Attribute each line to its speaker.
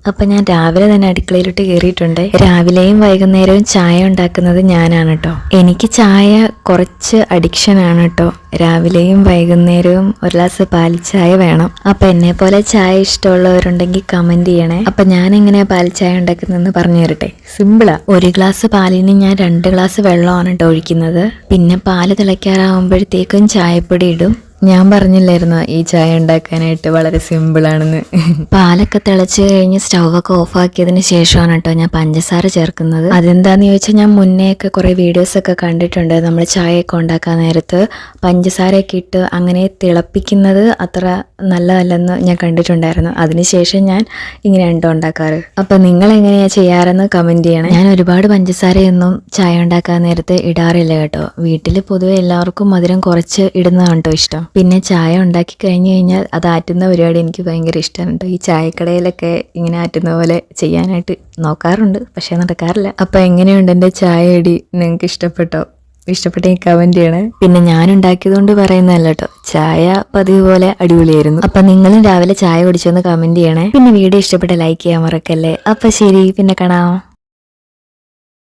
Speaker 1: അപ്പൊ ഞാൻ രാവിലെ തന്നെ അടുക്കളയിലോട്ട് കയറിയിട്ടുണ്ട്. രാവിലെയും വൈകുന്നേരവും ചായ ഉണ്ടാക്കുന്നത് ഞാനാണ് കേട്ടോ. എനിക്ക് ചായ കുറച്ച് അഡിക്ഷൻ ആണ് കേട്ടോ. രാവിലെയും വൈകുന്നേരവും ഒരു ഗ്ലാസ് പാൽ ചായ വേണം. അപ്പൊ എന്നെ പോലെ ചായ ഇഷ്ടമുള്ളവരുണ്ടെങ്കിൽ കമന്റ് ചെയ്യണേ. അപ്പൊ ഞാൻ എങ്ങനെയാ പാൽ ചായ ഉണ്ടാക്കുന്നതെന്ന് പറഞ്ഞു തരട്ടെ. സിമ്പിളാ. ഒരു ഗ്ലാസ് പാലിന് ഞാൻ 2 ഗ്ലാസ് വെള്ളമാണ് കേട്ടോ ഒഴിക്കുന്നത്. പിന്നെ പാല് തിളയ്ക്കാറാവുമ്പോഴത്തേക്കും ചായപ്പൊടി ഇടും. ഞാൻ പറഞ്ഞില്ലായിരുന്നോ ഈ ചായ ഉണ്ടാക്കാനായിട്ട് വളരെ സിമ്പിളാണെന്ന്. പാലൊക്കെ തിളച്ച് കഴിഞ്ഞ് സ്റ്റൗവൊക്കെ ഓഫാക്കിയതിന് ശേഷമാണ് കേട്ടോ ഞാൻ പഞ്ചസാര ചേർക്കുന്നത്. അതെന്താന്ന് ചോദിച്ചാൽ ഞാൻ മുന്നേയൊക്കെ കുറേ വീഡിയോസൊക്കെ കണ്ടിട്ടുണ്ട്. നമ്മൾ ചായയൊക്കെ ഉണ്ടാക്കാൻ നേരത്ത് പഞ്ചസാരയൊക്കെ ഇട്ട് അങ്ങനെ തിളപ്പിക്കുന്നത് അത്ര നല്ലതല്ലെന്ന് ഞാൻ കണ്ടിട്ടുണ്ടായിരുന്നു. അതിനുശേഷം ഞാൻ ഇങ്ങനെയാണ് കേട്ടോ ഉണ്ടാക്കാറ്. അപ്പം നിങ്ങൾ എങ്ങനെയാണ് ചെയ്യാറെന്ന് കമൻറ്റ് ചെയ്യണം. ഞാൻ ഒരുപാട് പഞ്ചസാരയൊന്നും ചായ ഉണ്ടാക്കാൻ നേരത്ത് ഇടാറില്ല കേട്ടോ. വീട്ടിൽ പൊതുവെ എല്ലാവർക്കും മധുരം കുറച്ച് ഇടുന്നതാണ് കേട്ടോ ഇഷ്ടം. പിന്നെ ചായ ഉണ്ടാക്കി കഴിഞ്ഞ് കഴിഞ്ഞാൽ അത് ആറ്റുന്ന പരിപാടി എനിക്ക് ഭയങ്കര ഇഷ്ടമാണ് കേട്ടോ. ഈ ചായക്കടയിലൊക്കെ ഇങ്ങനെ ആറ്റുന്ന പോലെ ചെയ്യാനായിട്ട് നോക്കാറുണ്ട്, പക്ഷെ നടക്കാറില്ല. അപ്പൊ എങ്ങനെയുണ്ട് എൻ്റെ ചായ ഇടി? നിങ്ങൾക്ക് ഇഷ്ടപ്പെട്ടോ? ഇഷ്ടപ്പെട്ടെങ്കിൽ കമന്റ് ചെയ്യണേ. പിന്നെ ഞാൻ ഉണ്ടാക്കിയതുകൊണ്ട് പറയുന്നതല്ല കേട്ടോ, ചായ പതിവ് പോലെ അടിപൊളിയായിരുന്നു. അപ്പൊ നിങ്ങളും രാവിലെ ചായ കുടിച്ചൊന്ന് കമന്റ് ചെയ്യണേ. പിന്നെ വീഡിയോ ഇഷ്ടപ്പെട്ട ലൈക്ക് ചെയ്യാൻ മറക്കല്ലേ. അപ്പൊ ശരി, പിന്നെ കാണാം.